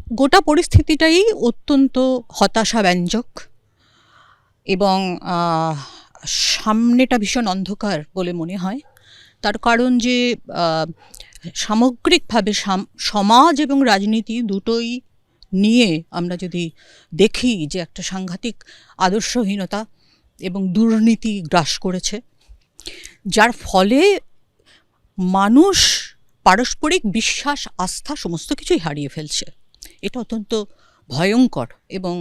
গোটা পরিস্থিতিটাই অত্যন্ত হতাশাব্যঞ্জক এবং সামনেটা ভীষণ অন্ধকার বলে মনে হয়। তার কারণ যে সামগ্রিকভাবে সমাজ এবং রাজনীতি দুটোই নিয়ে আমরা যদি দেখি যে একটা সাংঘাতিক আদর্শহীনতা এবং দুর্নীতি গ্রাস করেছে, যার ফলে মানুষ পারস্পরিক বিশ্বাস, আস্থা সমস্ত কিছুই হারিয়ে ফেলছে। এটা অত্যন্ত ভয়ঙ্কর এবং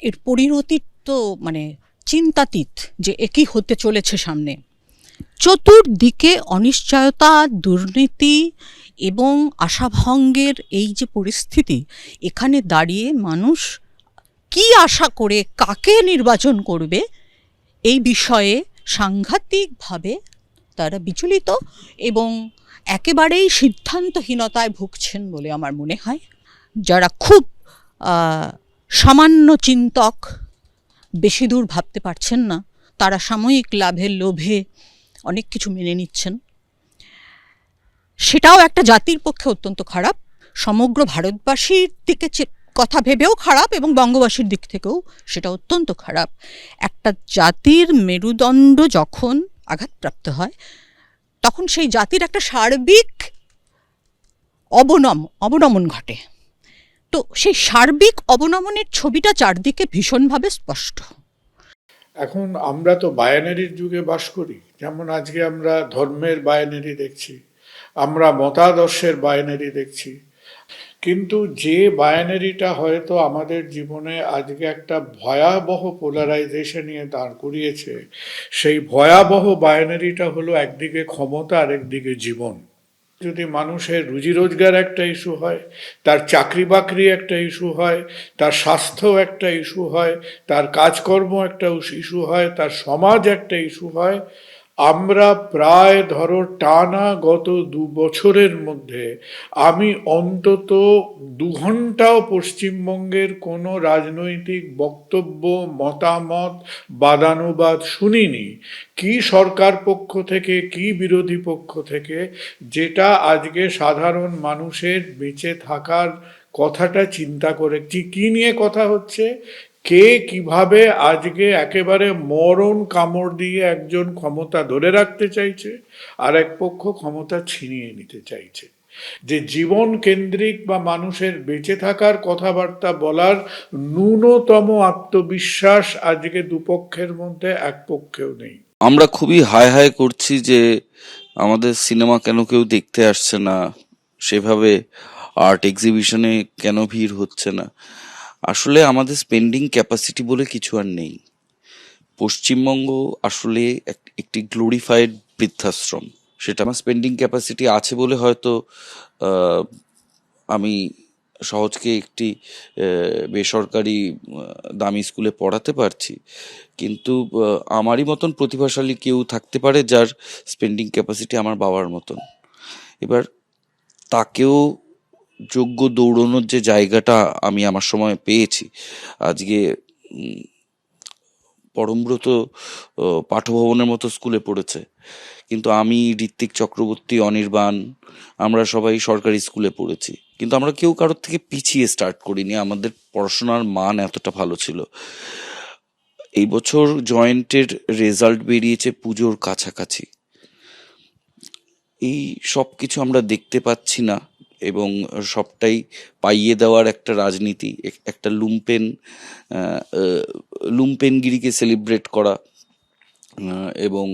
এর পরিণতি তো মানে চিন্তাতীত যে একই হতে চলেছে সামনে। চতুর্দিকে অনিশ্চয়তা, দুর্নীতি এবং আশাভঙ্গের এই যে পরিস্থিতি, এখানে দাঁড়িয়ে মানুষ কি আশা করে কাকে নির্বাচন করবে এই বিষয়ে সাংঘাতিকভাবে তারা বিচলিত এবং একেবারেই সিদ্ধান্তহীনতায় ভুগছেন বলে আমার মনে হয়। যারা খুব সামান্য চিন্তক, বেশি দূর ভাবতে পারছেন না, তারা সাময়িক লাভের লোভে অনেক কিছু মেনে নিচ্ছেন। সেটাও একটা জাতির পক্ষে অত্যন্ত খারাপ, সমগ্র ভারতবাসীর দিকে কথা ভেবেও খারাপ এবং বঙ্গবাসীর দিক থেকেও সেটা অত্যন্ত খারাপ। একটা জাতির মেরুদণ্ড যখন আঘাতপ্রাপ্ত হয়, তখন সেই জাতির একটা সার্বিক অবনমন ঘটে। তো সেই সার্বিক অবনমনের ছবিটা চারদিকে ভীষণভাবে স্পষ্ট। এখন আমরা তো বাইনারির যুগে বাস করি, যেমন আজকে আমরা ধর্মের বাইনারি দেখছি, আমরা মতাদর্শের বাইনারি দেখছি, কিন্তু যে বাইনারিটা হয়তো আমাদের জীবনে আজকে একটা ভয়াবহ পোলারাইজেশন নিয়ে দাঁড় করিয়েছে, সেই ভয়াবহ বাইনারিটা হলো একদিকে ক্ষমতা আর একদিকে জীবন। যদি মানুষের রুজি রোজগার একটা ইস্যু হয়, তার চাকরি বাকরি একটা ইস্যু হয়, তার স্বাস্থ্য একটা ইস্যু হয়, তার কাজকর্ম একটা ইস্যু হয়, তার সমাজ একটা ইস্যু হয়, আমরা প্রায় ধরো টানা গত 2 বছরের মধ্যে আমি অন্তত 2 ঘন্টাও পশ্চিমবঙ্গের কোনো রাজনৈতিক বক্তব্য, মতামত, বাদানুবাদ শুনিনি, কি সরকার পক্ষ থেকে কি বিরোধী পক্ষ থেকে, যেটা আজকে সাধারণ মানুষের বেঁচে থাকার কথাটা চিন্তা করে কি নিয়ে কথা হচ্ছে, কে কিভাবে আজকে একেবারে মরণ কামড় দিয়ে একজন ক্ষমতা ধরে রাখতে চাইছে আর এক পক্ষ ক্ষমতা ছিনিয়ে নিতে চাইছে। যে জীবন কেন্দ্রিক বা মানুষের বেঁচে থাকার কথাবার্তা বলার ন্যূনতম আত্মবিশ্বাস আজকে দুপক্ষের মধ্যে এক পক্ষেও নেই। আমরা খুবই হায় হায় করছি যে আমাদের সিনেমা কেন কেউ দেখতে আসছে না, সেভাবে আর্ট এক্সিবিশনে কেন ভিড় হচ্ছে না। আসলে আমাদের স্পেন্ডিং ক্যাপাসিটি বলে কিছু আর নেই। পশ্চিমবঙ্গ আসলে একটি গ্লোরিফাইড বৃদ্ধাশ্রম। সেটা আমার স্পেন্ডিং ক্যাপাসিটি আছে বলে হয়তো আমি সহজকে একটি বেসরকারি দামি স্কুলে পড়াতে পারছি, কিন্তু আমারই মতন প্রতিভাশালী কেউ থাকতে পারে যার স্পেন্ডিং ক্যাপাসিটি আমার বাবার মতন। এবার তাকেও যোগ্য দৌড়নোর যে জায়গাটা আমি আমার সময় পেয়েছি, আজকে পরমব্রত পাঠভবনের মতো স্কুলে পড়েছে, কিন্তু আমি, ঋত্বিক চক্রবর্তী, অনির্বাণ, আমরা সবাই সরকারি স্কুলে পড়েছি, কিন্তু আমরা কেউ কারোর থেকে পিছিয়ে স্টার্ট করিনি। আমাদের পড়াশোনার মান এতটা ভালো ছিল। এই বছর জয়েন্টের রেজাল্ট বেরিয়েছে পুজোর কাছাকাছি। এই সব কিছু আমরা দেখতে পাচ্ছি না এবং সবটাই পাইয়ে দেওয়ার একটা রাজনীতি, একটা লুম্পেনগিরিকে সেলিব্রেট করা এবং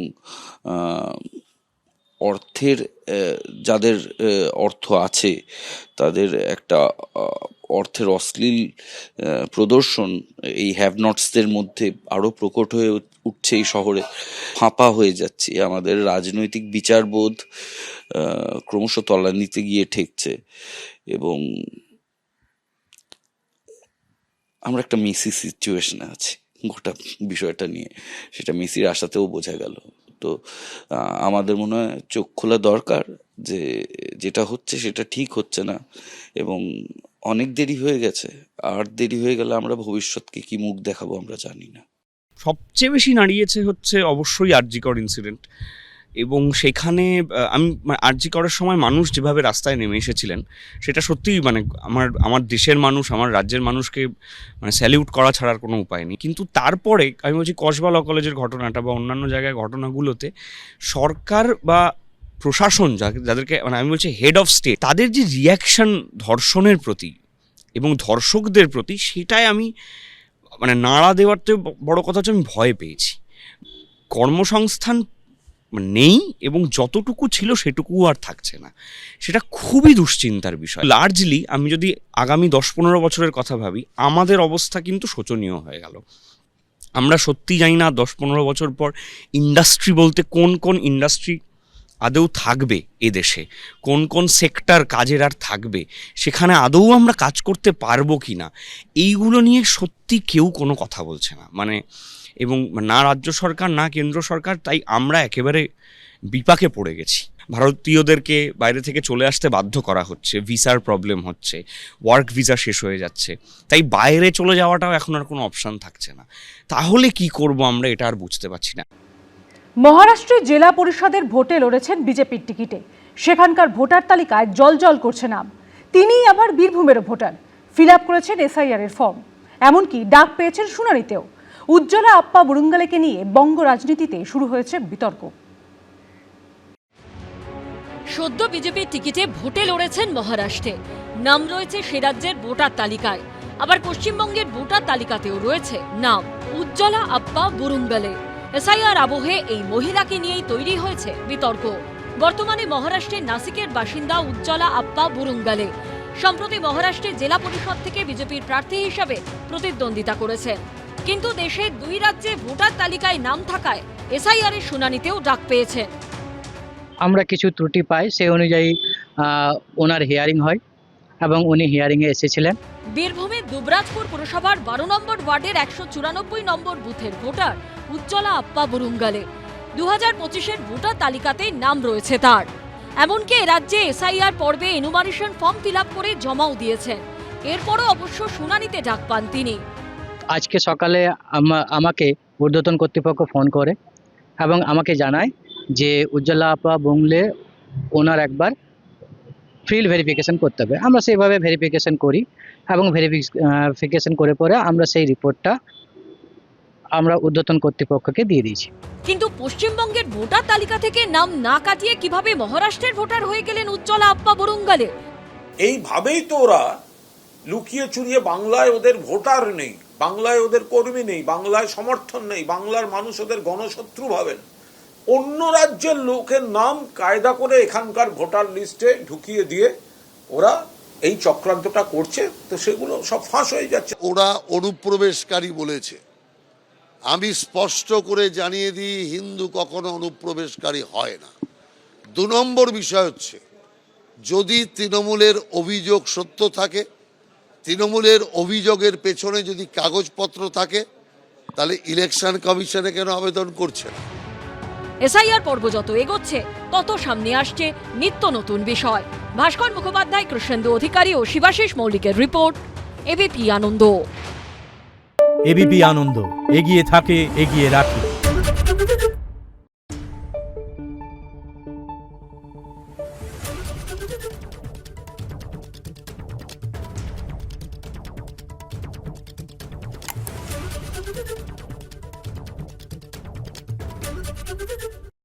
অর্থের, যাদের অর্থ আছে তাদের একটা অর্থের অশ্লীল প্রদর্শন এই হ্যাভ নটসদের মধ্যে আরো প্রকট হয়ে উঠছে এই শহরে। ফাঁপা হয়ে যাচ্ছে, আমাদের রাজনৈতিক বিচারবোধ ক্রমশ তলানিতে গিয়ে ঠেকছে এবং আমরা একটা মেসি সিচুয়েশনে আছি গোটা বিষয়টা নিয়ে। সেটা মেসির আশাতেও বোঝা গেল। তো আমাদের মনে হয় চোখ খোলা দরকার যে যেটা হচ্ছে সেটা ঠিক হচ্ছে না এবং অনেক দেরি হয়ে গেছে। আর দেরি হয়ে গেলে আমরা ভবিষ্যৎকে কি মুখ দেখাবো আমরা জানি না। সবচেয়ে বেশি নাড়িয়েছে হচ্ছে অবশ্যই আরজি কর ইনসিডেন্ট, এবং সেখানে আমি আরজি করার সময় মানুষ যেভাবে রাস্তায় নেমে এসেছিলেন সেটা সত্যিই মানে আমার দেশের মানুষ, আমার রাজ্যের মানুষকে মানে স্যালিউট করা ছাড়ার কোনো উপায় নেই। কিন্তু তারপরে আমি বলছি কসবা ল কলেজের ঘটনাটা বা অন্যান্য জায়গায় ঘটনাগুলোতে সরকার বা প্রশাসন যাদেরকে মানে আমি বলছি হেড অফ স্টেট, তাদের যে রিয়াকশন ধর্ষণের প্রতি এবং ধর্ষকদের প্রতি, সেটাই আমি মানে নাড়া দেওয়ার তো বড় কথা হচ্ছে আমি ভয় পেয়েছি। কর্মসংস্থান নেই এবং যতটুকু ছিল সেটুকু আর থাকছে না, সেটা খুবই দুশ্চিন্তার বিষয়। লার্জলি আমি যদি আগামী 10-15 বছরের কথা ভাবি, আমাদের অবস্থা কিন্তু শোচনীয় হয়ে গেল। আমরা সত্যি জানি না 10-15 বছর পর ইন্ডাস্ট্রি বলতে কোন কোন ইন্ডাস্ট্রি আদৌ থাকবে এদেশে, কোন কোন সেক্টর কাজের আর থাকবে, সেখানে আদৌ আমরা কাজ করতে পারবো কি না, এইগুলো নিয়ে সত্যি কেউ কোনো কথা বলছে না। মানে এবং না রাজ্য সরকার না কেন্দ্র সরকার, তাই আমরা একেবারে বিপাকে পড়ে গেছি। ভারতীয়দেরকে বাইরে থেকে চলে আসতে বাধ্য করা হচ্ছে, ভিসার প্রবলেম হচ্ছে, ওয়ার্ক ভিসা শেষ হয়ে যাচ্ছে, তাই বাইরে চলে যাওয়াটাও এখন আর কোনো অপশান থাকছে না। তাহলে কি করব আমরা, এটা আর বুঝতে পারছি না। মহারাষ্ট্রে জেলা পরিষদের ভোটে লড়েছেন বিজেপির টিকিটে, সেখানকার ভোটার তালিকায় জলজল করছে নাম। তিনিই আবার বীরভূমেরও ভোটার, ফিল আপ করেছেন এসআইআর এর ফর্ম, এমনকি ডাক পেয়েছেন শুনানিতেও। উজ্জ্বলা আপ্পা বুরুঙ্গালেকে নিয়ে বঙ্গ রাজনীতিতে শুরু হয়েছে বিতর্ক। সদ্য বিজেপির টিকিটে ভোটে লড়েছেন মহারাষ্ট্রে, নাম রয়েছে সে রাজ্যের ভোটার তালিকায়। আবার পশ্চিমবঙ্গের ভোটার তালিকাতেও রয়েছে নাম উজ্জ্বলা আপ্পা বুরুঙ্গালে। এসআইআর আবহে এই মহিলাকে নিয়েই তৈরি হয়েছে বিতর্ক। বর্তমানে মহারাষ্ট্রের নাসিকের বাসিন্দা উজ্জ্বলা আপ্পা বুরুঙ্গালে সম্প্রতি মহারাষ্ট্রের জেলা পরিষদ থেকে বিজেপির প্রার্থী হিসাবে প্রতিদ্বন্দ্বিতা করেছেন। কিন্তু দেশের 2 রাজ্যে ভোটার তালিকায় নাম থাকায় এসআইআর এর শুনানিতেও ডাক পেয়েছেন। আমরা কিছু ত্রুটি পাই, সেই অনুযায়ী ওনার হিয়ারিং হয় এবং উনি হিয়ারিংয়ে এসেছিলেন। বীরভূমের দুবরাজপুর পুরসভার 12 নম্বর ওয়ার্ডের 194 নম্বর বুথের ভোটার উজ্জ্বলা আপ্পা বুরুঙ্গালে 2025-এর ভোটার তালিকাতে নাম রয়েছে তার। এমনকি রাজ্যে এসআইআর পর্বে এনুমারেশন ফর্ম ফিল আপ করে জমাও দিয়েছেন। এরপরও অবশ্য শুনানিতে ডাক পান তিনি। আজকে সকালে আমাকে ঊর্ধ্বতন কর্তৃপক্ষ ফোন করে এবং আমাকে জানায় যে উজ্জ্বলা আপ্পা বুরুঙ্গালে ওনার একবার ফিল্ড ভেরিফিকেশন করতে হবে। আমরা সেইভাবে ভেরিফিকেশন করি এবং ভেরিফিকেশন করে পরে আমরা সেই রিপোর্টটা আমরা ঊর্ধ্বতন কর্তৃপক্ষকে দিয়ে দিয়েছি। কিন্তু পশ্চিমবঙ্গের ভোটার তালিকা থেকে নাম না কাটিয়ে কিভাবে মহারাষ্ট্রের ভোটার হয়ে গেলেন উজ্জ্বলা আপ্পা বুরুঙ্গালে? এইভাবেই তো ওরা লুকিয়ে চুরিয়ে, বাংলায় ওদের ভোটার নেই, বাংলায় ওদের কর্মী নেই, বাংলায় সমর্থন নেই, বাংলার মানুষ ওদের গণশত্রু ভাবেন, অন্য রাজ্যের লোকের নাম কায়দা করে এখানকার ভোটার লিস্টে ঢুকিয়ে দিয়ে ওরা এই চক্রান্তটা করছে। তো সেগুলো সব ফাঁস হয়ে যাচ্ছে। ওরা অনুপ্রবেশকারী বলেছে। আমি স্পষ্ট করে জানিয়ে দিই, হিন্দু কখনো অনুপ্রবেশকারী হয় না। 2 নম্বর বিষয় হচ্ছে, যদি তৃণমূলের অভিযোগ সত্য থাকে, তৃণমূলের অভিযোগের পেছনে যদি কাগজপত্র থাকে, তাহলে ইলেকশন কমিশনে কেন আবেদন করছে না? এসআইআর পর্ব যত এগোচ্ছে তত সামনে আসছে নিত্য নতুন বিষয়। ভাস্কর মুখোপাধ্যায়, কৃষ্ণেন্দু অধিকারী ও শিবাশিস মৌলিকের রিপোর্ট, এবিপি আনন্দ। এবিপি আনন্দ, এগিয়ে থাকে, এগিয়ে রাখে।